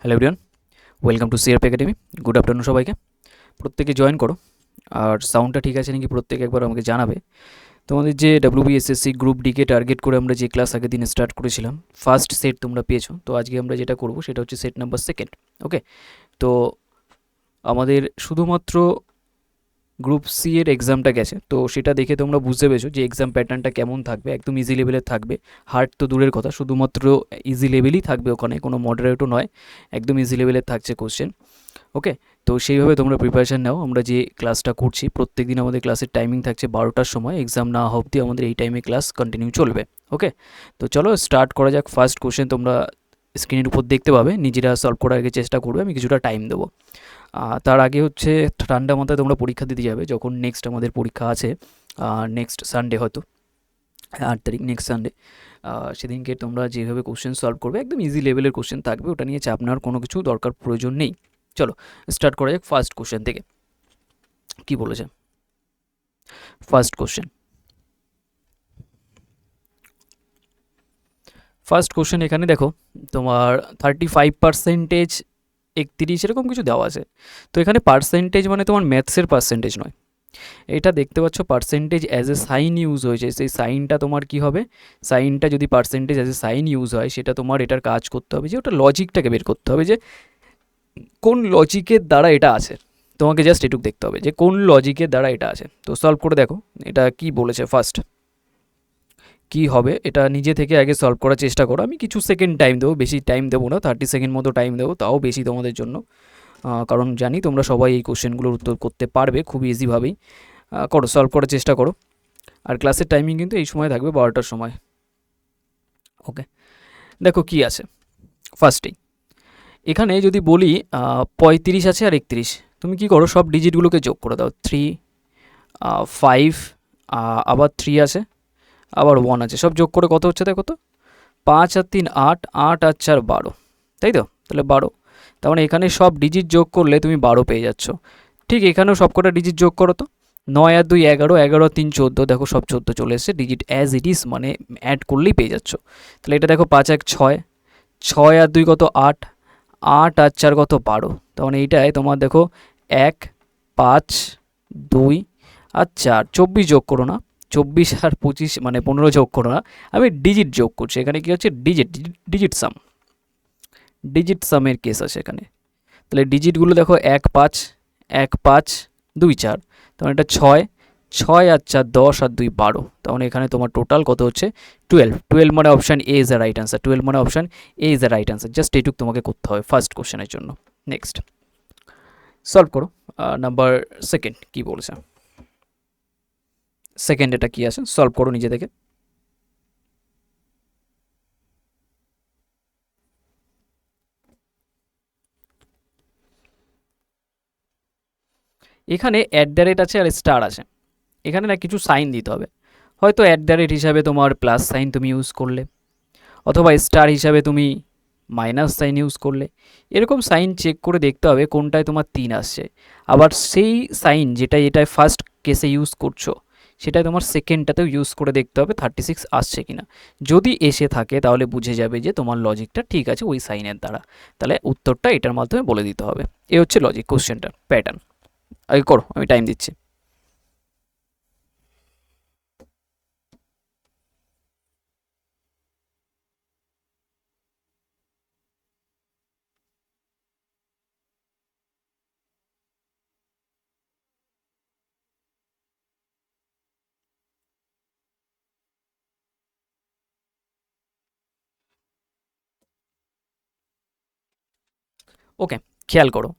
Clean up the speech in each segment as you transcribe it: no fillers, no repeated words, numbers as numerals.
Hello everyone, welcome to CRP academy. Good afternoon সবাইকে। প্রত্যেকে join করো, আর সাউন্ডটা ঠিক আছে নাকি প্রত্যেকে একবার আমাকে জানাবে। তোমাদের যে ডাব্লিউবিএসএসসি গ্রুপ ডিকে টার্গেট করে আমরা যে ক্লাস আগের দিন স্টার্ট করেছিলাম, ফার্স্ট সেট তোমরা পেয়েছো। তো আজকে আমরা যেটা করব সেটা হচ্ছে সেট নাম্বার সেকেন্ড। ওকে, তো আমাদের শুধুমাত্র গ্রুপ সি এর এক্সামটা গেছে, তো সেটা দেখে তোমরা বুঝতে পেরেছো যে এক্সাম প্যাটার্নটা কেমন থাকবে। একদম ইজি লেভেলের থাকবে, হার্ড তো দূরের কথা, শুধুমাত্র ইজি লেভেলই থাকবে, ওখানে কোনো মডারেটও নয়, একদম ইজি লেভেলের থাকছে কোশ্চেন। ওকে, তো সেইভাবে তোমরা প্রিপারেশান নাও। আমরা যে ক্লাসটা করছি প্রত্যেক দিন আমাদের ক্লাসের টাইমিং থাকছে 12টার সময়, এক্সাম না হওয়া অবধি আমাদের এই টাইমে ক্লাস কন্টিনিউ চলবে। ওকে, তো চলো স্টার্ট করা যাক। ফার্স্ট কোশ্চেন তোমরা স্ক্রিনের উপর দেখতে পাবে, নিজেরা সলভ করার আগে চেষ্টা করবে, আমি কিছুটা টাইম দেবো। তার আগে হচ্ছে ঠান্ডা মাথায় তোমরা পরীক্ষা দিতে যাবে, যখন নেক্সট আমাদের পরীক্ষা আছে নেক্সট সানডে, হয়তো 8 তারিখ, নেক্সট সানডে। সেদিনকে তোমরা যেভাবে কোশ্চেন সলভ করবে একদম ইজি লেভেলের কোশ্চেন থাকবে, ওটা নিয়ে চাপ নেওয়ার কোনো কিছু দরকার প্রয়োজন নেই। চলো স্টার্ট করা যাক ফার্স্ট কোশ্চেন থেকে। কি বলেছে ফার্স্ট কোশ্চেন? ফার্স্ট কোশ্চেন এখানে দেখো, তোমার 35%, 31 এরকম কিছু দেওয়া আছে। তো এখানে পার্সেন্টেজ মানে তোমার ম্যাথসের পার্সেন্টেজ নয়, এটা দেখতে পাচ্ছ percentage as a sign use হয়েছে। সেই সাইনটা তোমার কি হবে? সাইনটা যদি percentage as a sign use হয়, সেটা তোমার এটার কাজ করতে হবে যে ওটা লজিকটাকে বের করতে হবে, যে কোন লজিকের দ্বারা এটা আছে। তোমাকে জাস্ট এটুকু দেখতে হবে যে কোন লজিকের দ্বারা এটা আছে। তো সলভ করে দেখো এটা কি বলেছে। ফার্স্ট কি হবে এটা নিজে থেকে আগে সলভ করার চেষ্টা করো। আমি কিছু সেকেন্ড টাইম দেবো, বেশি টাইম দেবো না, 30 সেকেন্ড মতো টাইম দেবো, তাও বেশি তোমাদের জন্য, কারণ জানি তোমরা সবাই এই কোশ্চেনগুলোর উত্তর করতে পারবে খুব ইজিভাবেই। করো, সলভ করার চেষ্টা করো। আর ক্লাসের টাইমিং কিন্তু এই সময় থাকবে 12টার সময়। ওকে, দেখো কি আছে ফার্স্টেই। এখানে যদি বলি 35 আছে আর 31, তুমি কি করো সব ডিজিটগুলোকে যোগ করে দাও। 3, 5, আবার 3 আছে, আবার 1 আছে, সব যোগ করে কত হচ্ছে দেখো তো। 5 আর 3 8, 8 আর 4 12, তাই তো? তাহলে 12, তার মানে এখানে সব ডিজিট যোগ করলে তুমি 12 পেয়ে যাচ্ছ। ঠিক এখানেও সব কটা ডিজিট যোগ করো তো। 9 আর 2 11, 11 আর 3 14, দেখো সব 14 চলে এসছে, ডিজিট অ্যাজ ইট ইজ, মানে অ্যাড করলেই পেয়ে যাচ্ছ। তাহলে এটা দেখো 5 1 6, 6 আর 2 কত 8, 8 আর 4 কত 12, তার মানে এইটাই তোমার দেখো 1 5 2 আর 4, 24 যোগ করো না, 24 আর 25 মানে 15 যোগ করো না, আমি ডিজিট যোগ করছি। এখানে কি হচ্ছে ডিজিট, ডিজিট সাম, ডিজিট সামের কেস আছে এখানে। তাহলে ডিজিটগুলো দেখো 1 5, 1 5 2 4, তখন এটা 6, 6 আর 4 10 আর 2 12, তখন এখানে তোমার টোটাল কত হচ্ছে 12। 12 মানে option A is the right answer, 12 মানে option A is the right answer. Just এইটুকু তোমাকে করতে হবে ফার্স্ট কোশ্চেনের জন্য। নেক্সট সলভ করো নাম্বার সেকেন্ড কি বলছে। সেকেন্ড এটা কি আছে সলভ করো নিজে থেকে। এখানে অ্যাট দ্য রেট আছে আর স্টার আছে, এখানে না কিছু সাইন দিতে হবে। হয়তো অ্যাট দ্য রেট হিসাবে তোমার প্লাস সাইন তুমি ইউজ করলে, অথবা স্টার হিসাবে তুমি মাইনাস সাইন ইউজ করলে। এরকম সাইন চেক করে দেখতে হবে কোনটায় তোমার 3 আসছে। আবার সেই সাইন যেটা এটায় ফার্স্ট কেসে ইউজ করছো, সেটাই তোমার সেকেন্ডটাতেও ইউজ করে দেখতে হবে 36 আসছে কিনা। যদি এসে থাকে তাহলে বুঝে যাবে যে তোমার লজিকটা ঠিক আছে ওই সাইনের দ্বারা, তাহলে উত্তরটা এটার মাধ্যমে বলে দিতে হবে। এ হচ্ছে লজিক কোশ্চেনটার প্যাটার্ন। আগে করো, আমি টাইম দিচ্ছি। ওকে, খেয়াল করো,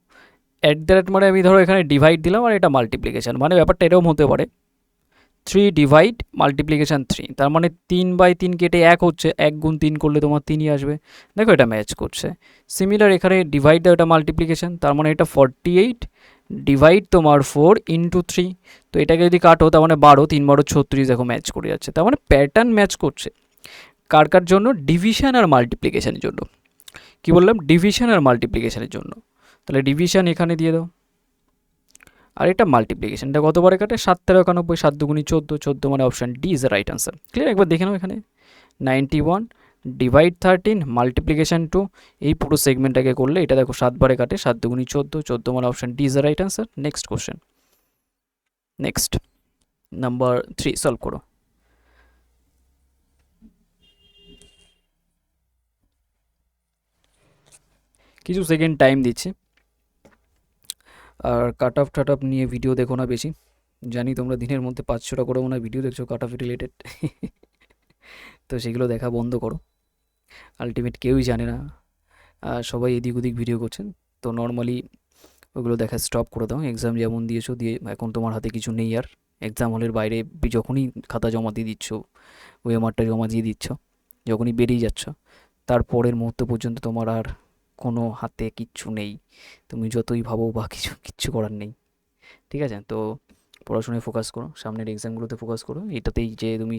অ্যাট দ্য রেট মানে আমি ধরো এখানে ডিভাইড দিলাম আর এটা মাল্টিপ্লিকেশান, মানে ব্যাপারটা এরকম হতে পারে 3 ডিভাইড মাল্টিপ্লিকেশান 3, তার মানে 3/3 কেটে 1 হচ্ছে, 1 গুণ 3 করলে তোমার 3ই আসবে। দেখো এটা ম্যাচ করছে। সিমিলার এখানে ডিভাইড দাও, এটা মাল্টিপ্লিকেশান, তার মানে এটা 48 ডিভাইড তোমার 4 ইন্টু 3, তো এটাকে যদি কাটো তার মানে 12, 3 12 36, দেখো ম্যাচ করে যাচ্ছে। তার মানে প্যাটার্ন ম্যাচ করছে কার কার জন্য? ডিভিশন আর মাল্টিপ্লিকেশানের জন্য। কি বললাম? ডিভিশন আর মাল্টিপ্লিকেশানের জন্য। তাহলে ডিভিশন এখানে দিয়ে দাও, আর এটা মাল্টিপ্লিকেশন, এটা কতবারে কাটে? 7 13 91, 7 2 14, 14 মানে option D is the right answer. Clear? একবার দেখে নাও এখানে 91 ডিভাইড 13 মাল্টিপ্লিকেশন 2, এই পুরো সেগমেন্টটাকে করলে এটা দেখো 7 বারে কাটে, 7 দুগুনি 14, 14 মানে option D is the right answer. Next question, next number 3 solve করো। কিছু সেকেন্ড টাইম দিচ্ছি, আর কাট অফ টাট অফ নিয়ে ভিডিও দেখো না বেশি, জানি তোমরা দিনের মধ্যে 5-6টা করে মনে হয় ভিডিও দেখছো কাট অফ রিলেটেড তো সেগুলো দেখা বন্ধ করো, আলটিমেট কেউই জানে না, সবাই এদিক ওদিক ভিডিও করছেন, তো নর্মালি ওগুলো দেখা স্টপ করে দাও। এক্সাম যেমন দিয়েছো দিয়ে এখন তোমার হাতে কিছু নেই আর, এক্সাম হলের বাইরে যখনই খাতা জমা দিয়ে দিচ্ছ, ওএমআরটা জমা দিয়ে দিচ্ছ, যখনই বেরিয়ে যাচ্ছ, তারপরের মুহূর্ত পর্যন্ত তোমার আর কোনো হাতে কিচ্ছু নেই, তুমি যতই ভাবো বা কিচ্ছু করার নেই, ঠিক আছে? তো পড়াশোনায় ফোকাস করো, সামনের এক্সামগুলোতে ফোকাস করো, এটাতেই যে তুমি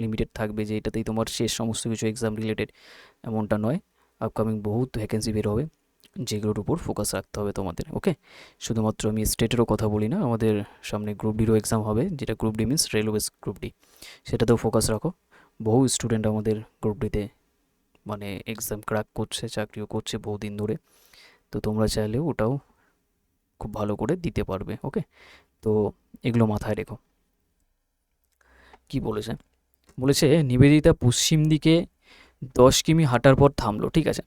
লিমিটেড থাকবে যে এটাতেই তোমার শেষ সমস্ত কিছু এক্সাম রিলেটেড, এমনটা নয়। আপকামিং বহুত ভ্যাকেন্সি বের হবে, যেগুলোর উপর ফোকাস রাখতে হবে তোমাদের। ওকে, শুধুমাত্র আমি স্টেটেরও কথা বলি না, আমাদের সামনে গ্রুপ ডিরও এক্সাম হবে, যেটা group D means railways group D, সেটাতেও ফোকাস রাখো। বহু স্টুডেন্ট আমাদের গ্রুপ ডিতে মানে এক্সাম ক্র্যাক করছে, চাকরিও করছে বহুদিন ধরে, তো তোমরা চাইলেও ওটাও খুব ভালো করে দিতে পারবে। ওকে, তো এগুলো মাথায় রেখো। কি বলেছে, বলেছে নিবেদিতা পশ্চিম দিকে 10 কিমি হাঁটার পর থামলো, ঠিক আছে?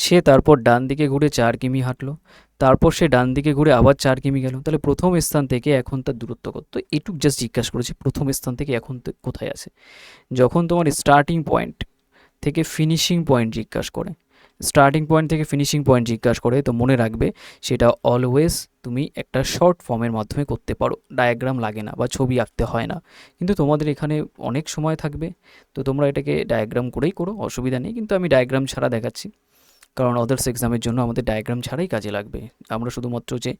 সে তারপর ডান দিকে ঘুরে 4 কিমি হাঁটলো, তারপর সে ডান দিকে ঘুরে আবার 4 কিমি গেল। তাহলে প্রথম স্থান থেকে এখন তার দূরত্ব কত? তো এটুক জাস্ট জিজ্ঞাসা করেছি, প্রথম স্থান থেকে এখন কোথায় আছে। যখন তোমার স্টার্টিং পয়েন্ট থেকে ফিনিশিং পয়েন্ট জিজ্ঞাসা করে, স্টার্টিং পয়েন্ট থেকে ফিনিশিং পয়েন্ট জিজ্ঞাসা করে, তো মনে রাখবে সেটা অলওয়েজ তুমি একটা শর্ট ফর্মের মাধ্যমে করতে পারো, ডায়াগ্রাম লাগে না বা ছবি আঁকতে হয় না। কিন্তু তোমাদের এখানে অনেক সময় থাকবে, তো তোমরা এটাকে ডায়াগ্রাম করেই করো, অসুবিধা নেই, কিন্তু আমি ডায়াগ্রাম ছাড়া দেখাচ্ছি, কারণ আদার্স এক্সামের জন্য আমাদের ডায়াগ্রাম ছাড়াই কাজে লাগবে। আমরা শুধুমাত্র যে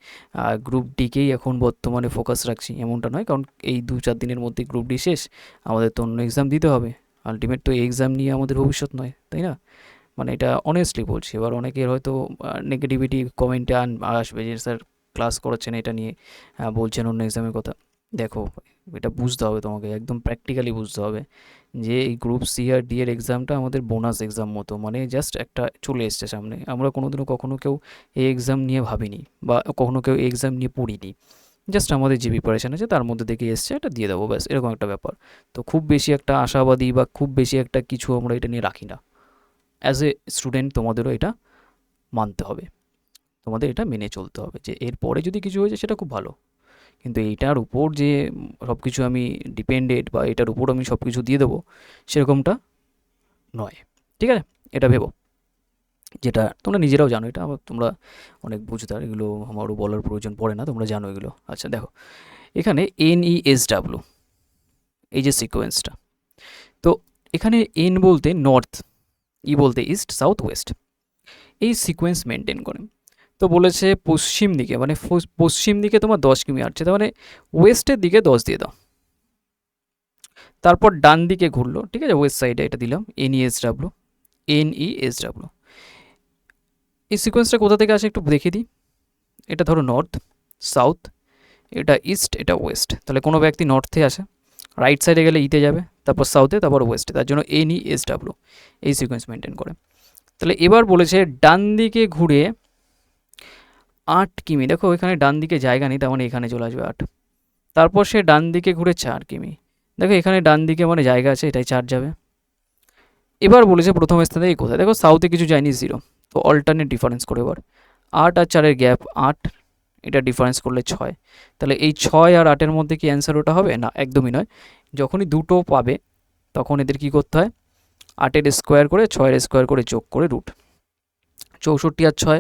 গ্রুপ ডিকেই এখন বর্তমানে ফোকাস রাখছি এমনটা নয়, কারণ এই 2-4 দিনের মধ্যে গ্রুপ ডি শেষ, আমাদের তো অন্য এক্সাম দিতে হবে, আলটিমেট তো এই এক্সাম নিয়ে আমাদের ভবিষ্যৎ নয়, তাই না? মানে এটা অনেস্টলি বলছি। এবার অনেকের হয়তো নেগেটিভিটি কমেন্টে আসবে যে স্যার ক্লাস করাচ্ছেন এটা নিয়ে, বলছেন অন্য এক্সামের কথা। দেখো, এটা বুঝতে হবে তোমাকে, একদম প্র্যাকটিক্যালি বুঝতে হবে যে এই গ্রুপ সি আর ডি এর এক্সামটা আমাদের বোনাস এক্সাম মতো, মানে জাস্ট একটা চলে এসছে সামনে, আমরা কোনোদিনও কখনো কেউ এই এক্সাম নিয়ে ভাবিনি বা কখনো কেউ এই এক্সাম নিয়ে পড়িনি, জাস্ট আমাদের যে প্রিপারেশান আছে তার মধ্যে থেকে এসছে, এটা দিয়ে দেবো ব্যাস, এরকম একটা ব্যাপার। তো খুব বেশি একটা আশাবাদী বা খুব বেশি একটা কিছু আমরা এটা নিয়ে রাখি না। অ্যাজ এ স্টুডেন্ট তোমাদেরও এটা মানতে হবে, তোমাদের এটা মেনে চলতে হবে যে এরপরে যদি কিছু হয়েছে সেটা খুব ভালো, কিন্তু এইটার উপর যে সব কিছু আমি ডিপেন্ডেড বা এটার উপর আমি সব কিছু দিয়ে দেবো, সেরকমটা নয়, ঠিক আছে? এটা ভেবো, যেটা তোমরা নিজেরাও জানো, এটা আবার তোমরা অনেক বুঝদার, এগুলো আমারও বলার প্রয়োজন পড়ে না, তোমরা জানো এগুলো। আচ্ছা দেখো, এখানে NESW, এই যে সিকোয়েন্সটা, তো এখানে এন বলতে নর্থ, ই বলতে ইস্ট, সাউথ, ওয়েস্ট, এই সিকোয়েন্স মেনটেন করে। তো বলেছে পশ্চিম দিকে, মানে পশ্চিম দিকে তোমার 10 কিমি আসছে, তার মানে ওয়েস্টের দিকে 10 দিয়ে দাও, তারপর ডান দিকে ঘুরলো, ঠিক আছে? ওয়েস্ট সাইডে এটা দিলাম NESW, NESW। এই সিকোয়েন্সটা কোথা থেকে আসে একটু দেখিয়ে দিই। এটা ধরো নর্থ, সাউথ, এটা ইস্ট, এটা ওয়েস্ট, তাহলে কোনো ব্যক্তি নর্থে আসে, রাইট সাইডে গেলে ইতে যাবে, তারপর সাউথে, তারপর ওয়েস্টে, তার জন্য NESW এই সিকোয়েন্স মেনটেন করে। তাহলে এবার বলেছে ডান দিকে ঘুরে 8 কিমি, দেখো এখানে ডান দিকে জায়গা নেই, তার মানে এখানে চলে আসবে 8, তারপর সে ডান দিকে ঘুরে 4 কিমি, দেখো এখানে ডান দিকে মানে জায়গা আছে, এটাই 4 যাবে। এবার বলেছে প্রথম স্থান থেকে কোথায়, দেখো সাউথে কিছু যায়নি, 0, তো অল্টারনেট ডিফারেন্স করে এবার 8 আর 4-এর গ্যাপ 8, এটা ডিফারেন্স করলে 6, তাহলে এই 6 আর 8-এর মধ্যে কি অ্যান্সার ওটা হবে না? একদমই নয়। যখনই দুটো পাবে তখন এদের কি করতে হয়, 8-এর স্কোয়ার করে 6-এর স্কোয়ার করে যোগ করে রুট, 64 আর 6,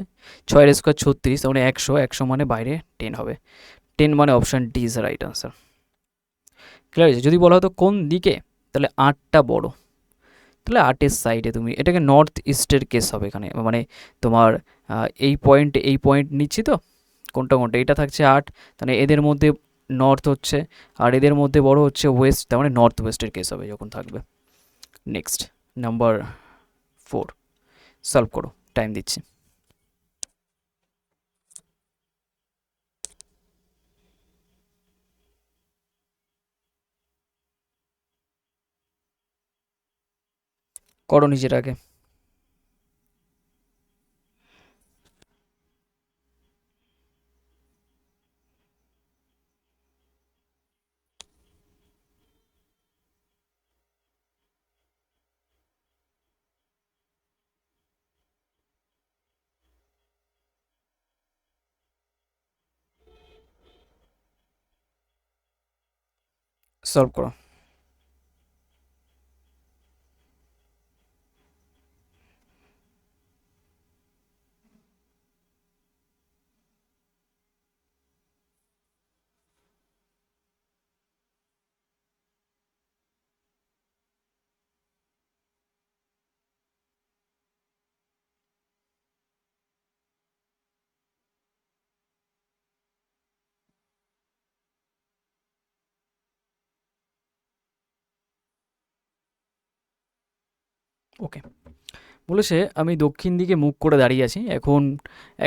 6-এর স্কোয়ার 36, তার মানে 100, 100 মানে বাইরে 10 হবে, 10 মানে option D is the right answer. Clear হয়েছে? যদি বলা হতো কোন দিকে, তাহলে 8টা বড়, তাহলে 8-এর সাইডে তুমি এটাকে নর্থ ইস্টের কেস হবে এখানে, মানে তোমার এই পয়েন্ট নিচ্ছি তো, কোনটা কোনটা, এটা থাকছে 8, তাহলে এদের মধ্যে নর্থ হচ্ছে, আর এদের মধ্যে বড় হচ্ছে ওয়েস্ট, তার মানে নর্থ ওয়েস্টের কেস হবে যখন থাকবে। নেক্সট নাম্বার 4 সলভ করো, টাইম দিচ্ছি। করো নিজের আগে। সলভ করো। ওকে, বলেছে আমি দক্ষিণ দিকে মুখ করে দাঁড়িয়ে আছি এখন,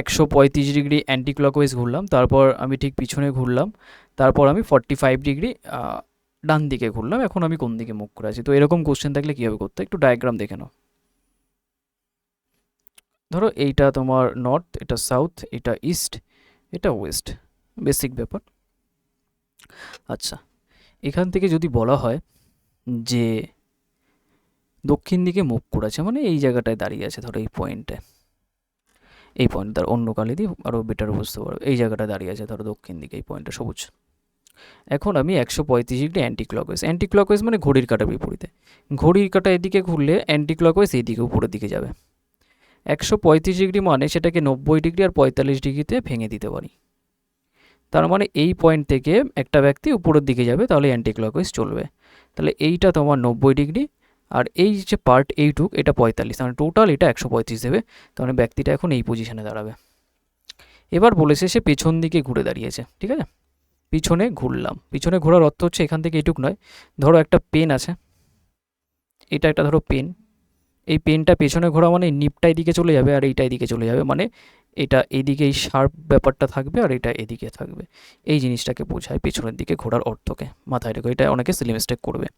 135 ডিগ্রি অ্যান্টি ক্লকওয়াইজ ঘুরলাম, তারপর আমি ঠিক পিছনে ঘুরলাম, তারপর আমি 45 ডিগ্রি ডান দিকে ঘুরলাম, এখন আমি কোন দিকে মুখ করে আছি? তো এরকম কোশ্চেন থাকলে কীভাবে করতে, একটু ডায়াগ্রাম দেখে নাও। ধরো এইটা তোমার নর্থ, এটা সাউথ, এটা ইস্ট, এটা ওয়েস্ট, বেসিক ব্যাপার। আচ্ছা, এখান থেকে যদি বলা হয় যে দক্ষিণ দিকে মুখ করে আছে, মানে এই জায়গাটায় দাঁড়িয়ে আছে, ধরো এই পয়েন্টে, এই পয়েন্ট তার অন্য কালি দিয়ে আরও বেটার বুঝতে পারবে, এই জায়গাটা দাঁড়িয়ে আছে ধরো দক্ষিণ দিকে, এই পয়েন্টটা সবুজ। এখন আমি 135 degree anti clockwise, anti clockwise মানে ঘড়ির কাঁটার বিপরীতে, ঘড়ির কাঁটা এদিকে ঘুরলে অ্যান্টি ক্লকওয়াইজ এইদিকে উপরের দিকে যাবে। 135 ডিগ্রি মানে সেটাকে 90 ডিগ্রি আর 45 ডিগ্রিতে ভেঙে দিতে পারি, তার মানে এই পয়েন্ট থেকে একটা ব্যক্তি উপরের দিকে যাবে, তাহলে অ্যান্টি ক্লকওয়াইজ চলবে। তাহলে এইটা তোমার 90 ডিগ্রি, আর এই যে পার্ট এইটুক এটা 45, মানে টোটাল এটা 135 দেবে, তাহলে ব্যক্তিটা এখন এই পজিশনে দাঁড়াবে। এবার বলেছে সে পেছন দিকে ঘুরে দাঁড়িয়েছে, ঠিক আছে, পিছনে ঘুরলাম, পিছনে ঘোরার অর্থ হচ্ছে এখান থেকে এইটুক নয়, ধরো একটা পেন আছে, এটা একটা ধরো পেন, এই পেনটা পেছনে ঘোরা মানে নিপটা এদিকে চলে যাবে আর এইটা এদিকে চলে যাবে, মানে এটা এদিকে এই শার্প ব্যাপারটা থাকবে আর এটা এদিকে থাকবে, এই জিনিসটাকে বোঝায় পেছনের দিকে ঘোরার অর্থকে, মাথায় রেখো, এটা অনেকে সিলি মিস্টেক করবে।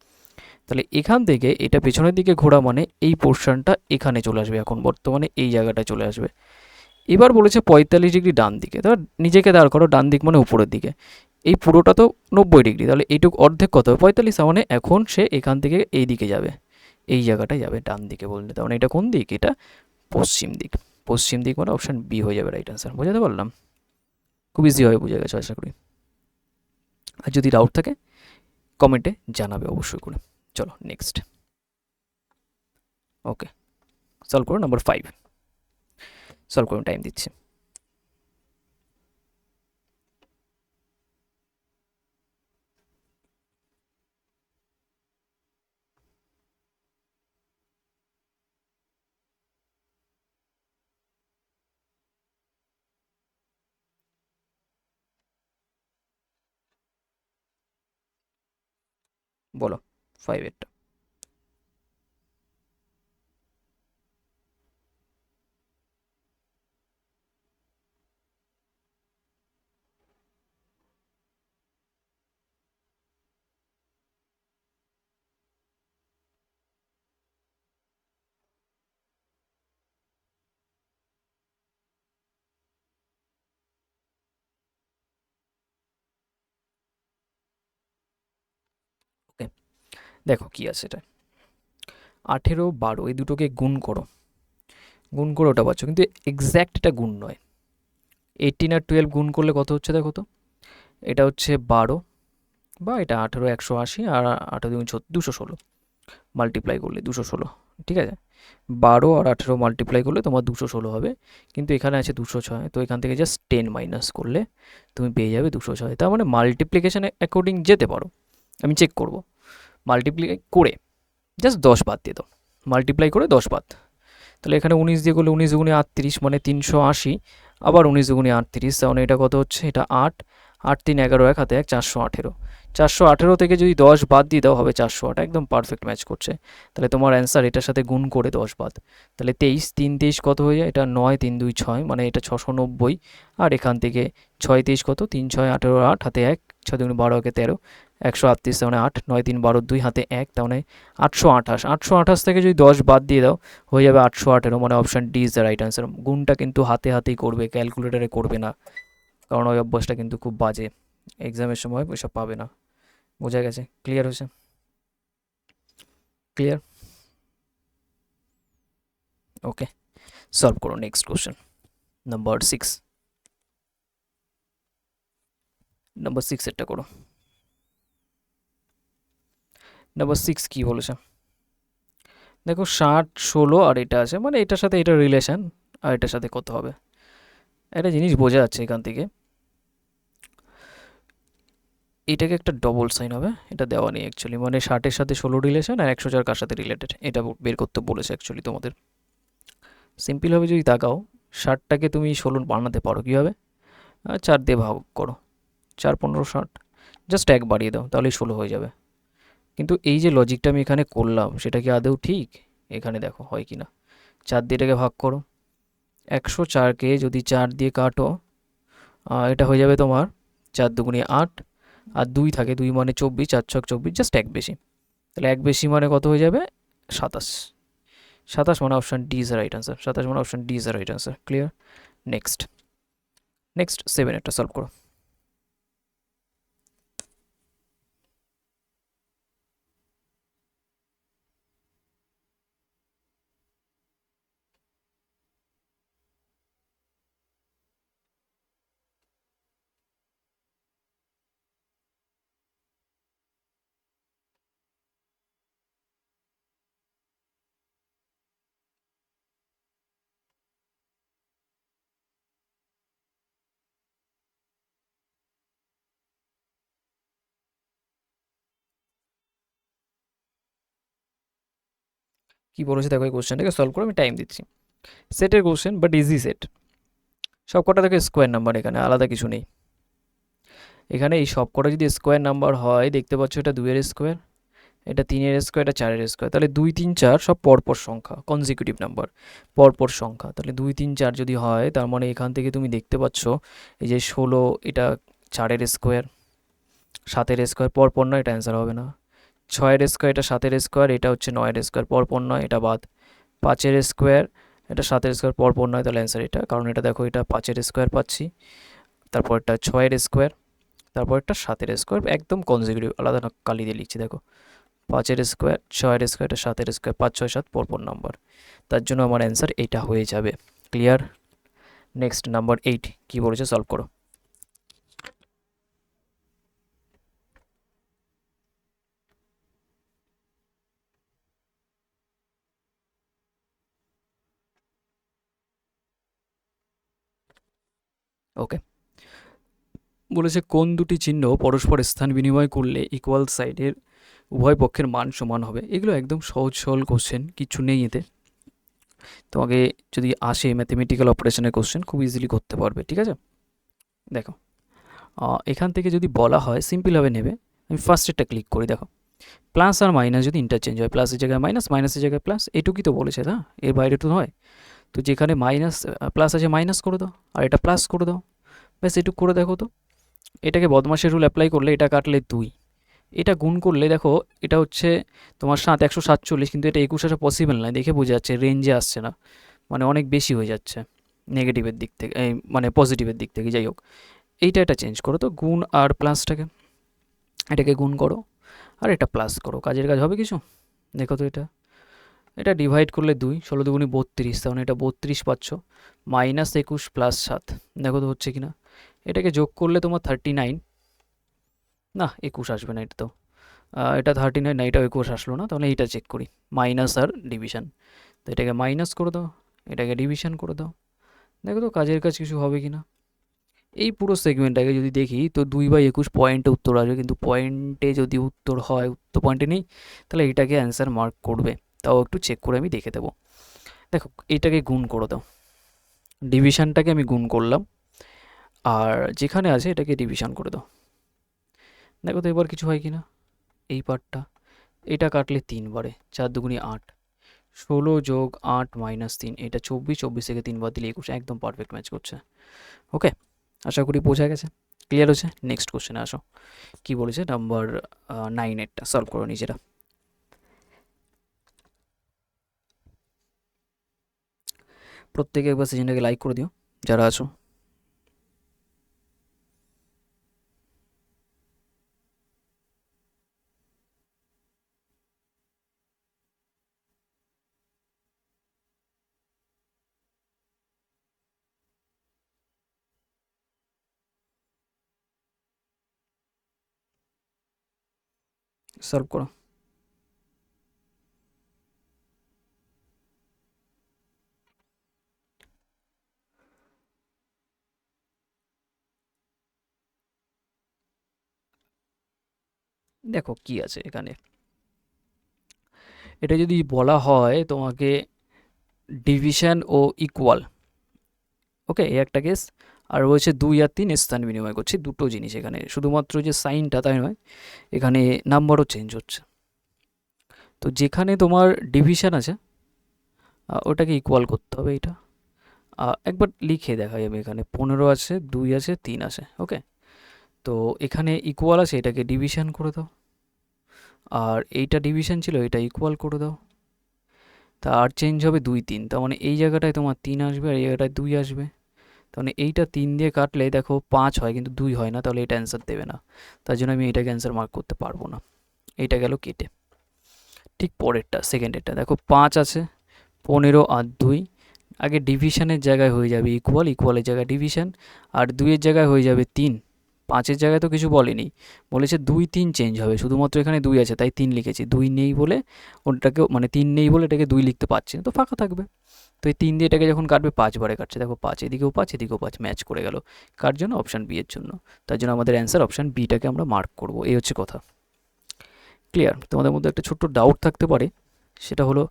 তাহলে এখান থেকে এটা পেছনের দিকে ঘোরা মানে এই পোর্শনটা এখানে চলে আসবে, এখন বর্তমানে এই জায়গাটায় চলে আসবে। এবার বলেছে 45 ডিগ্রি ডান দিকে, তাহলে নিজেকে দাঁড় করো, ডান দিক মানে উপরের দিকে, এই পুরোটা তো 90 ডিগ্রি, তাহলে এইটুকু অর্ধেক কত হবে 45, মানে এখন সে এখান থেকে এই দিকে যাবে, এই জায়গাটায় যাবে ডান দিকে বললে, তার মানে এটা কোন দিক, এটা পশ্চিম দিক, পশ্চিম দিক মানে অপশান বি হয়ে যাবে রাইট অ্যান্সার। বোঝাতে পারলাম? খুব ইজিভাবে বুঝে গেছো আশা করি। আর যদি ডাউট থাকে কমেন্টে জানাবে অবশ্যই করে। চলো নেক্সট। ওকে, সলভ করো নাম্বার 5, সলভ করুন, টাইম দিচ্ছি। বলো 5 এরটা। ওকে, দেখো কি আছে এটা, 18 12 এই দুটোকে গুণ করো, গুণ করে ওটা পাচ্ছ, কিন্তু এক্স্যাক্ট এটা গুণ নয়। 18 আর 12 গুণ করলে কত হচ্ছে দেখো তো, এটা হচ্ছে 12, বা এটা 18 180, আর 18 দুগুণ 216, মাল্টিপ্লাই করলে 216, ঠিক আছে, 12 আর 18 মাল্টিপ্লাই করলে তোমার 216 হবে, কিন্তু এখানে আছে 206, তো এখান থেকে জাস্ট 10 মাইনাস করলে তুমি পেয়ে যাবে 206, তার মানে মাল্টিপ্লিকেশান অ্যাকর্ডিং যেতে পারো, আমি চেক করব, মাল্টিপ্লাই করে জাস্ট 10 বাদ দিয়ে দাও, মাল্টিপ্লাই করে 10 বাদ, তাহলে এখানে 19 দিয়ে করলে 19 দুগুণে 38 মানে 380, আবার 19 দুগুণে 38, তাহলে এটা কত হচ্ছে, এটা 8, 8 3 11 1 হাতে 1 418, 418 থেকে যদি 10 বাদ দিয়ে দাও হবে 408, একদম পারফেক্ট ম্যাচ করছে। তাহলে তোমার অ্যান্সার এটার সাথে গুণ করে 10 বাদ, তাহলে 23 3 23 কত হয়ে যায়, এটা 9 3 2 6, মানে এটা 690, আর এখান থেকে 6 23 কত, 3 6 18 8 হাতে 1, 6 2 12 একে 13, 138 তার মানে 8, 9 3 12 2 হাতে 1 তার মানে 828। 828 থেকে যদি 10 বাদ দিয়ে দাও হয়ে যাবে 818, মানে option D is the right answer. গুণটা কিন্তু হাতে হাতেই করবে, ক্যালকুলেটারে করবে না, কারণ ওই অভ্যাসটা কিন্তু খুব বাজে, এক্সামের সময় ওইসব পাবে না। বোঝা গেছে? ক্লিয়ার হয়েছে? ক্লিয়ার? ওকে, সলভ করো নেক্সট কোশ্চেন নাম্বার 6। নাম্বার 6 এরটা করো। নাম্বার 6 কি বলেছে দেখো, 60 16 আর এটা আছে, মানে এটার সাথে এটা রিলেশন, আর এটার সাথে কত হবে একটা জিনিস বোঝা যাচ্ছে এখান থেকে। এটাকে একটা ডবল সাইন হবে, এটা দেওয়া নেই অ্যাকচুয়ালি, মানে 60-এর সাথে 16 রিলেশন আর 104 কার সাথে রিলেটেড, এটা বের করতে বলেছে অ্যাকচুয়ালি তোমাদের। সিম্পলভাবে যদি তাকাও, 60টাকে তুমি 16 বানাতে পারো কীভাবে, 4 দিয়ে ভাগ করো, 4 15 60, জাস্ট 1 বাড়িয়ে দাও তাহলেই 16 হয়ে যাবে। কিন্তু এই যে লজিকটা আমি এখানে করলাম সেটা কি আদৌ ঠিক? এখানে দেখো হয় কি না। 4 দিয়ে এটাকে ভাগ করো, 104কে যদি 4 দিয়ে কাটো, এটা হয়ে যাবে তোমার 4 দুগুণে 8, আর 2 থাকে, 2 মানে 24, 4 ছক 24, জাস্ট 1 বেশি, তাহলে 1 বেশি মানে কত হয়ে যাবে 27। 27 মানে option D is the right answer. 27 মানে option D is the right answer. Clear? Next 7 একটা সলভ করো। কি বলেছে দেখো, এই কোশ্চেনটাকে সলভ করে আমি টাইম দিচ্ছি। সেটের কোশ্চেন, বাট ইজি সেট, সব কটা দেখো স্কোয়ার নাম্বার, এখানে আলাদা কিছু নেই। এখানে এই সব কটা যদি স্কোয়ার নাম্বার হয়, দেখতে পাচ্ছ এটা 2 এর স্কোয়ার, এটা 3 এর স্কোয়ার, এটা 4 এর স্কোয়ার, তাহলে 2 3 4 সব পরপর সংখ্যা, কনজিকিউটিভ নাম্বার, পরপর সংখ্যা। তাহলে 2 3 4 যদি হয়, তার মানে এখান থেকে তুমি দেখতে পাচ্ছ এই যে 16, এটা 4 এর স্কোয়ার, 7 এর স্কোয়ার, পরপর নয়, এটা অ্যান্সার হবে না। 6 এর স্কোয়ার, এটা 7 এর স্কোয়ার, এটা হচ্ছে 9 এর স্কোয়ার, পরপর নয়, এটা বাদ। 5 এর স্কোয়ার, এটা 7 এর স্কোয়ার, পরপর নয়, তাহলে অ্যান্সার এটা, কারণ এটা দেখো এটা 5 এর স্কোয়ার পাচ্ছি, তারপর এটা 6 এর স্কোয়ার, তারপর একটা 7 এর স্কোয়ার, একদম কনজিকিউটিভ, আলাদা না, কালি দিয়ে লিখছি দেখো, 5 এর স্কোয়ার, 6 এর স্কোয়ার, এটা 7 এর স্কোয়ার, 5 6 7 পরপর নাম্বার, তার জন্য আমার অ্যান্সার এইটা হয়ে যাবে। ক্লিয়ার? নেক্সট নাম্বার 8 কি বলেছে, সলভ করো। ওকে, বলেছে কোন দুটি চিহ্ন পরস্পর স্থান বিনিময় করলে ইকুয়াল সাইডের উভয় পক্ষের মান সমান হবে। এগুলো একদম সহজ সরল কোশ্চেন, কিছু নেই এতে। তোমাকে যদি আসে ম্যাথমেটিক্যাল অপারেশনের কোশ্চেন খুব ইজিলি করতে পারবে, ঠিক আছে? দেখো, এখান থেকে যদি বলা হয় সিম্পলভাবে নেবে, আমি ফার্স্টেরটা ক্লিক করি, দেখো প্লাস আর মাইনাস যদি ইন্টারচেঞ্জ হয়, প্লাসের জায়গায় মাইনাস, মাইনাসের জায়গায় প্লাস, এটুকুই তো বলেছে না, এর বাইরে তো নয়। তো যেখানে মাইনাস প্লাস আছে মাইনাস করে দাও, আর এটা প্লাস করে দাও, ব্যাস এটুকু করে দেখো তো। এটাকে বদমাশের রুল অ্যাপ্লাই করলে এটা কাটলে 2, এটা গুণ করলে দেখো এটা হচ্ছে তোমার 147, কিন্তু এটা 21 আসা পসিবল নয়, দেখে বোঝা যাচ্ছে রেঞ্জে আসছে না, মানে অনেক বেশি হয়ে যাচ্ছে নেগেটিভের দিক থেকে, এই মানে পজিটিভের দিক থেকে। যাই হোক, এইটা এটা চেঞ্জ করো তো, গুণ আর প্লাসটাকে, এটাকে গুণ করো আর এটা প্লাস করো, কাজের কাজ হবে কিছু? দেখো তো, এটা এটা ডিভাইড করলে 2, 16 দুগুণে 32, তাহলে এটা 32 পাচ্ছ, মাইনাস 21 প্লাস 7, দেখো তো হচ্ছে কি না। এটাকে যোগ করলে তোমার 39, না 21 আসবে না, এটা তো এটা 39 না, এটা 21 আসলো না, তাহলে এইটা চেক করি, মাইনাস আর ডিভিশন। তো এটাকে মাইনাস করে দাও, এটাকে ডিভিশন করে দাও, দেখো তো কাজের কাজ কিছু হবে কি না। এই পুরো সেগমেন্টটাকে যদি দেখি তো 2/21 পয়েন্টে উত্তর আসবে, কিন্তু পয়েন্টে যদি উত্তর হয়, উত্তর পয়েন্টে নেই, তাহলে এটাকে অ্যান্সার মার্ক করবে। তাও একটু চেক করে আমি দেখে দেবো। দেখো এটাকে গুণ করে দাও, ডিভিশনটাকে আমি গুণ করলাম, আর যেখানে আছে এটাকে ডিভিশন করে দাও, দেখো তো এবার কিছু হয় কি না। এই পার্টটা, এটা কাটলে 3 বারে, 4 দুগুণে 8, 16 যোগ 8 মাইনাস 3, এটা 24, 24 থেকে 3 বাদ দিলে 21, একদম পারফেক্ট ম্যাচ করছে। ওকে, আশা করি বোঝা গেছে। ক্লিয়ার হচ্ছে? নেক্সট কোশ্চেনে আসো, কি বলেছে নাম্বার 9-এরটা সলভ করো নিজেরা। প্রত্যেকে একবার সেশনটাকে লাইক করে দিও যারা আছো। সলভ করো। দেখো কি আছে এখানে, এটা যদি বলা হয় তোমাকে ডিভিশন ও ইকুয়াল, ওকে, এই একটা কেস। আর রয়েছে 2 আর 3 স্থান বিনিময় করছে, দুটো জিনিস এখানে, শুধুমাত্র যে সাইনটা তাই নয়, এখানে নাম্বারও চেঞ্জ হচ্ছে। তো যেখানে তোমার ডিভিশন আছে ওটাকে ইকুয়াল করতে হবে। এটা একবার লিখে দেখাই আমি, এখানে 15 আছে, 2 আছে, 3 আছে, ওকে। তো এখানে ইকুয়াল আছে, এটাকে ডিভিশন করে দাও, আর এইটা ডিভিশন ছিল, এটা ইকুয়াল করে দাও। তা আর চেঞ্জ হবে 2 3, তার মানে এই জায়গাটায় তোমার 3 আসবে আর এই জায়গাটায় 2 আসবে। তার মানে এইটা 3 দিয়ে কাটলে দেখো 5 হয়, কিন্তু 2 হয় না, তাহলে এটা অ্যান্সার দেবে না। তার জন্য আমি এটাকে অ্যান্সার মার্ক করতে পারবো না। এইটা গেল কেটে। ঠিক পরেরটা সেকেন্ডেরটা দেখো 5 আছে, 15 আর 2, আগে ডিভিশনের জায়গায় হয়ে যাবে ইকুয়াল, ইকুয়ালের জায়গায় ডিভিশন, আর 2-এর জায়গায় হয়ে যাবে 3। 5-এর জায়গায় তো কিছু বলেনি, বলেছে 2 3 চেঞ্জ হবে, শুধুমাত্র এখানে 2 আছে তাই 3 লিখেছি, 2 নেই বলে ওটাকে, মানে 3 নেই বলে এটাকে 2 লিখতে পারছি না, তো ফাঁকা থাকবে। তো এই 3 দিয়ে এটাকে যখন কাটবে 5 বারে কাটছে, দেখো 5 এদিকেও 5 এদিকেও 5 ম্যাচ করে গেল, কার জন্য? অপশান বি এর জন্য। তার জন্য আমাদের অ্যান্সার অপশান বিটাকে আমরা মার্ক করব, এই হচ্ছে কথা। ক্লিয়ার? তোমাদের মধ্যে একটা ছোট্ট ডাউট থাকতে পারে, সেটা হলো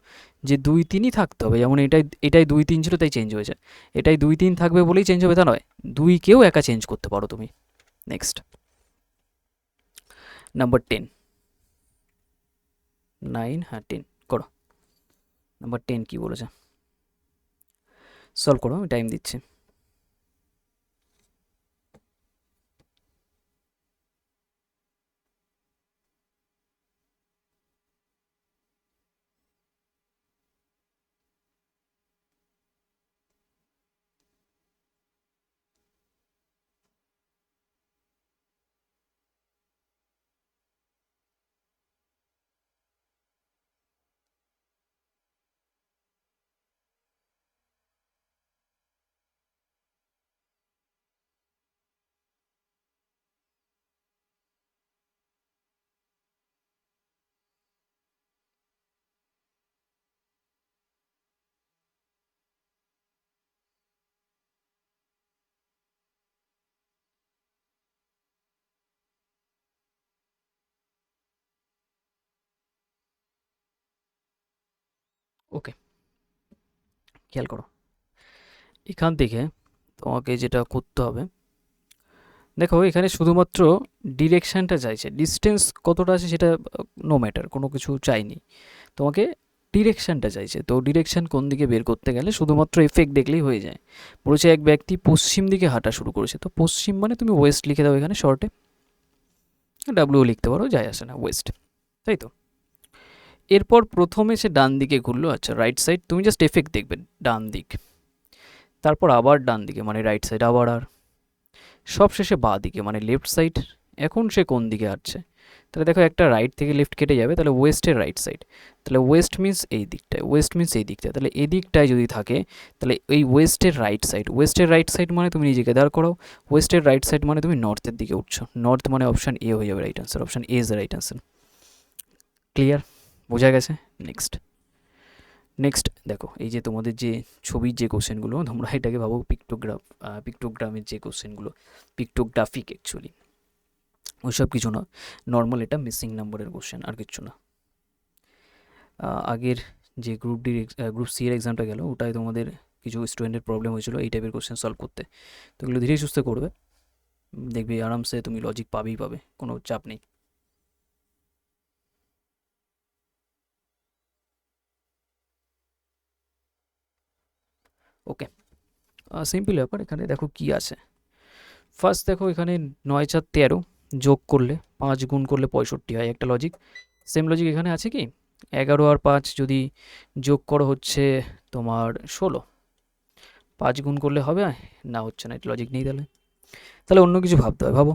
যে 2 3ই থাকতে হবে, যেমন এটাই এটাই 2 3 ছিল তাই চেঞ্জ হয়েছে, এটাই 2 3 থাকবে বলেই চেঞ্জ হবে তা নয়, 2 কেও একা চেঞ্জ করতে পারো তুমি। নেক্সট নাম্বার 10, 9, হ্যাঁ 10 করো। নাম্বার 10 কি বলেছে সলভ করো, আমি টাইম দিচ্ছি। ওকে, খেয়াল করো, এখান থেকে তোমাকে যেটা করতে হবে, দেখো এখানে শুধুমাত্র ডিরেকশানটা চাইছে, ডিস্টেন্স কতটা আছে সেটা নো ম্যাটার, কোনো কিছু চাইনি, তোমাকে ডিরেকশানটা চাইছে। তো ডিরেকশান কোন দিকে বের করতে গেলে শুধুমাত্র এফেক্ট দেখলেই হয়ে যায়। বলেছে এক ব্যক্তি পশ্চিম দিকে হাঁটা শুরু করেছে, তো পশ্চিম মানে তুমি ওয়েস্ট লিখে দাও এখানে শর্টে, ডাব্লিউ লিখতে পারো, যায় আসে না, ওয়েস্ট, তাই তো। এরপর প্রথমে সে ডান দিকে ঘুরলো, আচ্ছা রাইট সাইড, তুমি জাস্ট এফেক্ট দেখবে ডান দিক, তারপর আবার ডান দিকে মানে রাইট সাইড, আবার আর সবশেষে বাঁ দিকে মানে লেফট সাইড। এখন সে কোন দিকে হাঁটছে, তাহলে দেখো একটা রাইট থেকে লেফট কেটে যাবে, তাহলে ওয়েস্টের রাইট সাইড, তাহলে ওয়েস্ট মিন্স এই দিকটায়, ওয়েস্ট মিন্স এই দিকটায়, তাহলে এই দিকটায় যদি থাকে তাহলে এই ওয়েস্টের রাইট সাইড, ওয়েস্টের রাইট সাইড মানে তুমি নিজেকে দাঁড় করাও, ওয়েস্টের রাইট সাইড মানে তুমি নর্থের দিকে উঠছো, নর্থ মানে অপশান এ হয়ে যাবে right answer, option A is the right answer. Clear? বোঝা গেছে? নেক্সট নেক্সট দেখো, এই যে তোমাদের যে ছবির যে কোশ্চেনগুলো, তোমরা এটাকে ভাবো পিক্টোগ্রাফ, পিক্টোগ্রামের যে কোশ্চেনগুলো, পিক্টোগ্রাফিক অ্যাকচুয়ালি, ওইসব কিছু না, নর্মাল এটা মিসিং নাম্বারের কোশ্চেন, আর কিছু না। আগের যে গ্রুপ সি এর এক্সামটা গেল, ওটাই তোমাদের কিছু স্টুডেন্টের প্রবলেম হয়েছিল এই টাইপের কোশ্চেন সলভ করতে, তো এগুলো ধীরে সুস্থে করবে, দেখবি আরামসে তুমি লজিক পাবেই পাবে, কোনো চাপ নেই। ওকে, সিম্পল ব্যাপার, এখানে দেখো কি আছে, ফার্স্ট দেখো এখানে 9 4 13 যোগ করলে 5 গুণ করলে 65 হয়, একটা লজিক। সেম লজিক এখানে আছে কি 11 আর 5 যদি যোগ করো হচ্ছে তোমার 16, 5 গুণ করলে হবে না, হচ্ছে না, এটা লজিক নেই। তাহলে তাহলে অন্য কিছু ভাবতে হয়, ভাবো।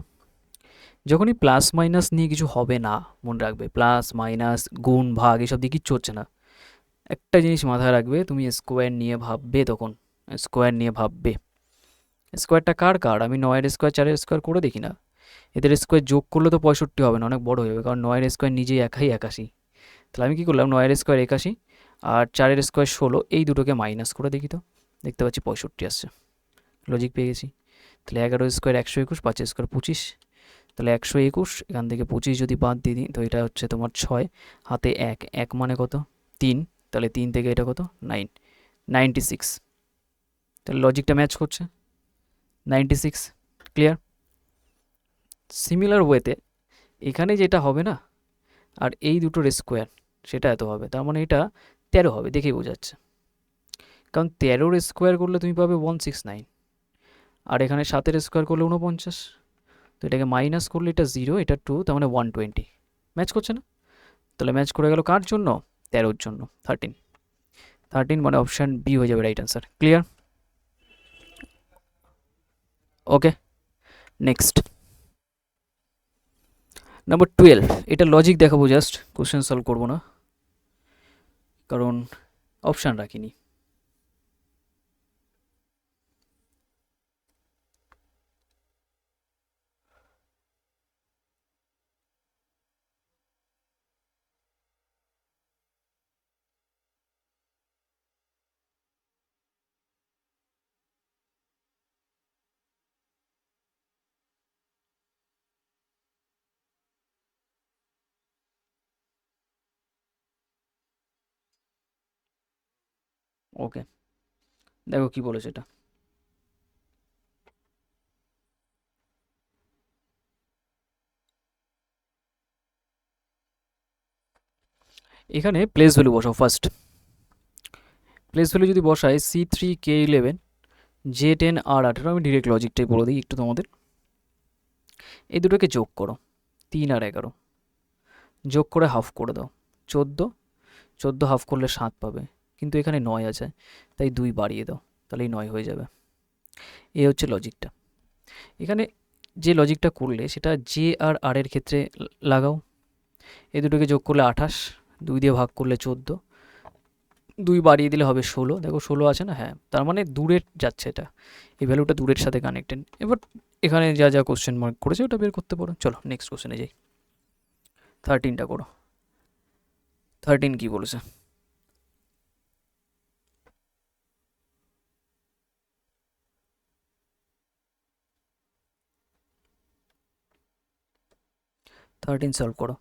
যখনই প্লাস মাইনাস নিয়ে কিছু হবে না, মনে রাখবে প্লাস মাইনাস গুণ ভাগ এসব দিয়ে কিচ্ছু হচ্ছে না। একটা জিনিস মাথায় রাখবে, তুমি স্কোয়ার নিয়ে ভাববে, তখন স্কোয়ার নিয়ে ভাববে। স্কোয়ারটা কার কার, আমি 9 এর স্কোয়ার 4 এর স্কোয়ার করে দেখি না, এদের স্কোয়ার যোগ করলে তো 65 হবে না, অনেক বড় হয়ে যাবে, কারণ 9 এর স্কোয়ার নিজেই 81। তাহলে আমি কী করলাম, 9 এর স্কোয়ার 81 আর 4 এর স্কোয়ার 16, এই দুটোকে মাইনাস করে দেখি, তো দেখতে পাচ্ছি 65 আসছে, লজিক পেয়ে গেছি। তাহলে 11 স্কোয়ার 121, 5 স্কোয়ার 25, তাহলে 121, এখান থেকে 25 যদি বাদ দিয়ে দিই তো এটা হচ্ছে তোমার 6, হাতে 1, 1 মানে কত 3, তাহলে 3 থেকে এটা কত 9, 96। তাহলে লজিকটা ম্যাচ করছে, 96, ক্লিয়ার। সিমিলার ওয়েতে এখানে যেটা হবে না, আর এই দুটোর স্কোয়ার সেটা এত হবে, তার মানে এটা 13 হবে, দেখেই বোঝাচ্ছে, কারণ 13 স্কোয়ার করলে তুমি পাবে 169, আর এখানে 7 স্কোয়ার করলে 49, তো এটাকে মাইনাস করলে এটা 0, এটা 2, তার মানে 120, ম্যাচ করছে না। তাহলে ম্যাচ করে গেল কার জন্য, 13-র জন্য, 13, 13 মানে অপশান বি হয়ে যাবে রাইট অ্যান্সার, ক্লিয়ার। ওকে, নেক্সট নাম্বার 12, এটা লজিক দেখাবো জাস্ট, কোশ্চেন সলভ করবো না, কারণ অপশান রাখিনি। ওকে, দেখো কি বলেছে এটা। এখানে প্লেস ভ্যালু বসাও ফার্স্ট। প্লেস ভ্যালু যদি বসাই C3K11 J10R18, আমি ডিরেক্ট লজিকটাই বলে দিই একটু তোমাদের। এই দুটোকে যোগ করো, 3 আর 11 যোগ করে হাফ করে দাও, 14, 14 হাফ করলে 7 পাবে, কিন্তু এখানে 9 আছে, তাই 2 বাড়িয়ে দাও, তাহলেই 9 হয়ে যাবে। এই হচ্ছে লজিকটা। এখানে যে লজিকটা করলে সেটা জে আর আর এর ক্ষেত্রে লাগাও। এই দুটোকে যোগ করলে 28, 2 দিয়ে ভাগ করলে 14, 2 বাড়িয়ে দিলে হবে 16, দেখো 16 আছে না, হ্যাঁ, তার মানে দূরের যাচ্ছে এটা, এই ভ্যালুটা দূরের সাথে কানেক্টেড। এবার এখানে যা যা কোশ্চেন মার্ক করেছে ওটা বের করতে পারো। চলো নেক্সট কোশ্চেনে যাই, 13টা করো। 13 কি বলেছে, থার্টিন সলভ করো।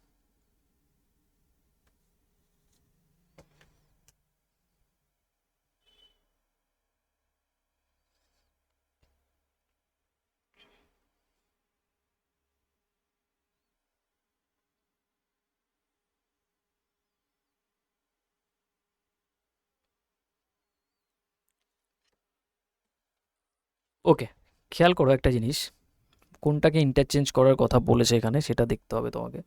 ওকে, খেয়াল করো একটা জিনিস, কোনটাকে ইন্টারচেঞ্জ করার কথা বলেছে এখানে সেটা দেখতে হবে তোমাকে।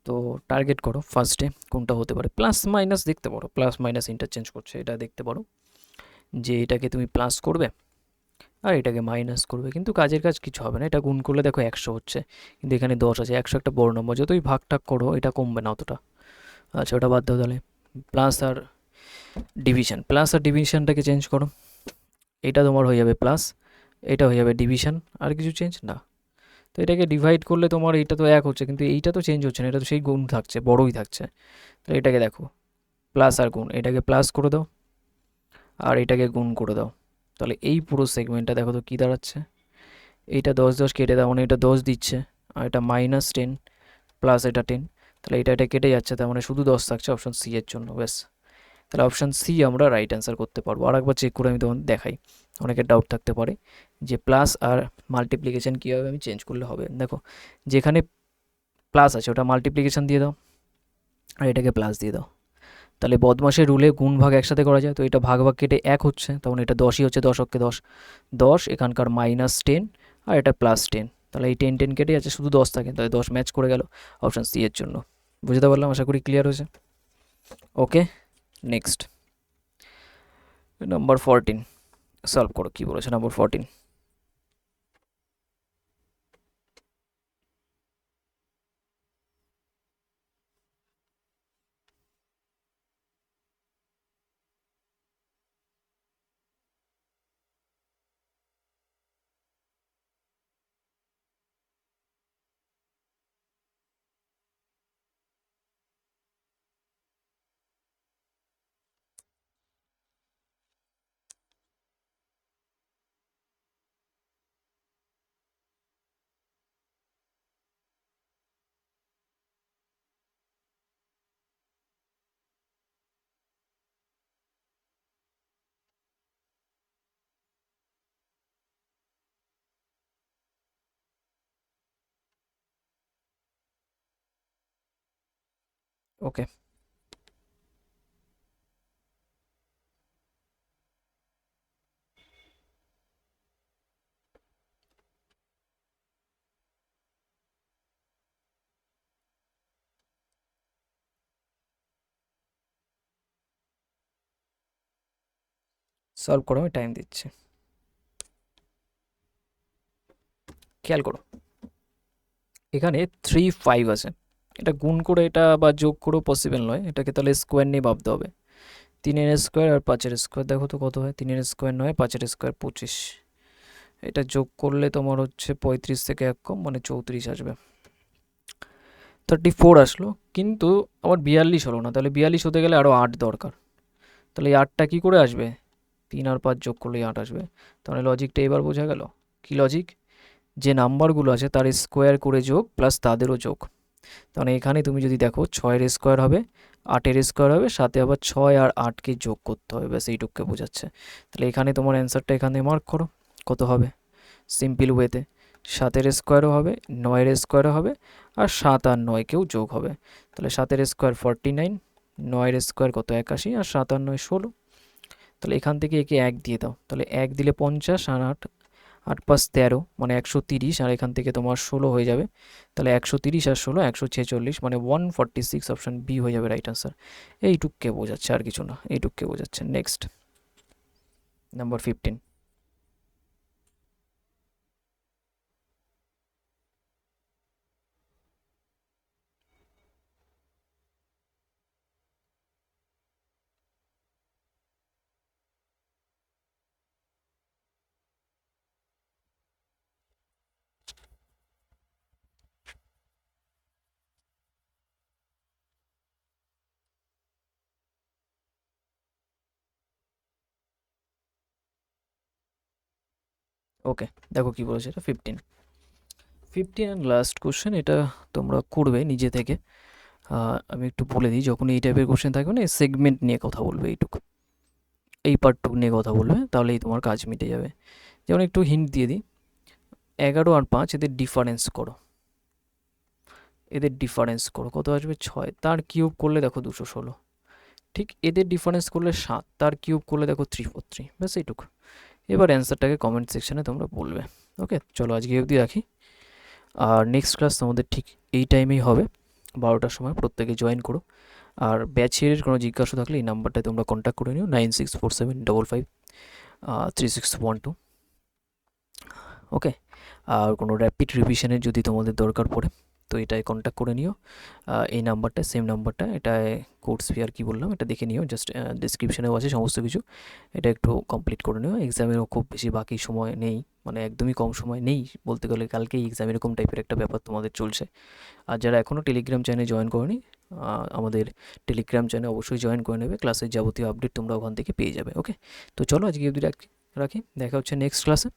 তো টার্গেট করো ফার্স্টে কোনটা হতে পারে, প্লাস মাইনাস দেখতে পারো, প্লাস মাইনাস ইন্টারচেঞ্জ করছে এটা দেখতে পারো, যে এটাকে তুমি প্লাস করবে আর এটাকে মাইনাস করবে, কিন্তু কাজের কাজ কিছু হবে না, এটা গুণ করলে দেখো 100 হচ্ছে, কিন্তু এখানে 10 আছে, 100 একটা বড় নম্বর, যতই ভাগ টাগ করো এটা কমবে না অতটা। আচ্ছা ওটা বাদ দাও, তাহলে প্লাস আর ডিভিশন, প্লাস আর ডিভিশনটাকে চেঞ্জ করো, এটা তোমার হয়ে যাবে প্লাস, এটা হয়ে যাবে ডিভিশন, আর কিছু চেঞ্জ না। তো এটাকে ডিভাইড করলে তোমার এইটা তো 1 হচ্ছে, কিন্তু এইটা তো চেঞ্জ হচ্ছে না, এটা তো সেই গুণ থাকছে, বড়ই থাকছে। তো এটাকে দেখো প্লাস আর গুণ, এটাকে প্লাস করে দাও আর এটাকে গুণ করে দাও, তাহলে এই পুরো সেগমেন্টটা দেখো তো কী দাঁড়াচ্ছে, এইটা 10 10 কেটে দাও, মানে এটা 10 দিচ্ছে, আর এটা -10 প্লাস এটা 10, তাহলে এটা কেটে যাচ্ছে, তার মানে শুধু 10 থাকছে অপশন সি এর জন্য, ব্যাস। তাহলে অপশান সি আমরা রাইট অ্যান্সার করতে পারবো। আর একবার চেক করে আমি তোমাদের দেখাই, অনেকের ডাউট থাকতে পারে যে প্লাস আর মাল্টিপ্লিকেশান কীভাবে আমি চেঞ্জ করলে হবে। দেখো যেখানে প্লাস আছে ওটা মাল্টিপ্লিকেশান দিয়ে দাও আর এটাকে প্লাস দিয়ে দাও, তাহলে বদমাসের রুলে গুণ ভাগ একসাথে করা যায়, তো এটা ভাগ ভাগ কেটে 1 হচ্ছে, তখন এটা 10ই হচ্ছে, 10 অক্ষে 10, 10 এখানকার -10 আর এটা +10, তাহলে এই 10 10 কেটে আছে, শুধু 10 থাকে, তাহলে 10 ম্যাচ করে গেল অপশান সি এর জন্য। বুঝতে পারলাম, আশা করি ক্লিয়ার হয়েছে। ওকে, নেক্সট নাম্বার 14 সলভ করো, কী বলেছে নাম্বার 14। ওকে, সলভ করো, আমি টাইম দিচ্ছি। খেয়াল করো, এখানে 3 5 আছে, এটা গুণ করে এটা বা যোগ করেও পসিবল নয়, এটাকে তাহলে স্কোয়ার নিয়ে ভাবতে হবে। 3 এর স্কোয়ার আর 5 এর স্কোয়ার দেখো তো কত হয়, 3 এর স্কোয়ার 9, 5 এর স্কোয়ার 25, এটা যোগ করলে তোমার হচ্ছে 35 থেকে 1 কম মানে 34 আসবে। 34 আসলো, কিন্তু আবার 42 হলো না, তাহলে 42 হতে গেলে আরও 8 দরকার। তাহলে এই 8টা কী করে আসবে, 3 আর 5 যোগ করলেই 8 আসবে। তাহলে লজিকটা এবার বোঝা গেল। কি লজিক, যে নাম্বারগুলো আছে তার স্কোয়ার করে যোগ প্লাস তাদেরও যোগ। তাহলে এখানে তুমি যদি দেখো 6-এর স্কোয়ার হবে, 8-এর স্কোয়ার হবে, সাথে আবার 6 আর 8কে যোগ করতে হবে, ব্যাস এইটুকুকে বোঝাচ্ছে। তাহলে এখানে তোমার অ্যান্সারটা এখানে মার্ক করো, কত হবে সিম্পল ওয়েতে। 7-এর স্কোয়ারও হবে, 9-এর স্কোয়ারও হবে, আর 7 আর 9কেও যোগ হবে। তাহলে 7-এর স্কোয়ার 49, 9-এর স্কোয়ার কত 81, আর 7 আর 9 16। তাহলে এখান থেকে একে 1 দিয়ে দাও, তাহলে 1 দিলে 50, আর 8 8 5 13 মানে 130, আর এখান থেকে তোমার 16 হয়ে যাবে। তাহলে 130 আর 16 146 মানে 146, অপশান বি হয়ে যাবে রাইট আনসার। এইটুককে বোঝাচ্ছে, আর কিছু না, এইটুককে বোঝাচ্ছে। Next number 15। ওকে, দেখো কি বলেছে এটা 15 অ্যান্ড লাস্ট কোশ্চেন, এটা তোমরা করবে নিজে থেকে। আমি একটু বলে দিই, যখন এই টাইপের কোশ্চেন থাকবে না, সেগমেন্ট নিয়ে কথা বলবে, এইটুকু এই পার্টটুকু নিয়ে কথা বলবে, তাহলেই তোমার কাজ মিটে যাবে। যেমন একটু হিন্ট দিয়ে দিই, 11 আর 5 এদের ডিফারেন্স করো, এদের ডিফারেন্স করো কত আসবে 6, তার কিউব করলে দেখো 216। ঠিক এদের ডিফারেন্স করলে 7, তার কিউব করলে দেখো 343, ব্যাস এইটুকু। এবার অ্যান্সারটাকে কমেন্ট সেকশানে তোমরা বলবে। ওকে, চলো আজকে অবধি রাখি। আর নেক্সট ক্লাস তোমাদের ঠিক এই টাইমেই হবে, 12টার সময়, প্রত্যেকে জয়েন করো। আর ব্যাচের কোনো জিজ্ঞাসা থাকলে এই নাম্বারটায় তোমরা কন্ট্যাক্ট করে নিও, 9647553612। ওকে, আর কোনো র্যাপিড রিভিশনের যদি তোমাদের দরকার পড়ে তো এটায় কন্ট্যাক্ট করে নিও, এই নাম্বারটা, সেম নাম্বারটা, এটায় কোর্স ফি আর কি বললাম এটা দেখে নিও, জাস্ট ডিসক্রিপশানেও আছে সমস্ত কিছু, এটা একটু কমপ্লিট করে নিও। এক্সামেরও খুব বেশি বাকি সময় নেই, মানে একদমই কম সময় নেই বলতে গেলে, কালকেই এক্সাম, এরকম টাইপের একটা ব্যাপার তোমাদের চলছে। আর যারা এখনও টেলিগ্রাম চ্যানেলে জয়েন করনি, আমাদের টেলিগ্রাম চ্যানেল অবশ্যই জয়েন করে নেবে, ক্লাসের যাবতীয় আপডেট তোমরা ওখান থেকে পেয়ে যাবে। ওকে, তো চলো আজকে অবধি রাখি, দেখা হচ্ছে নেক্সট ক্লাসে।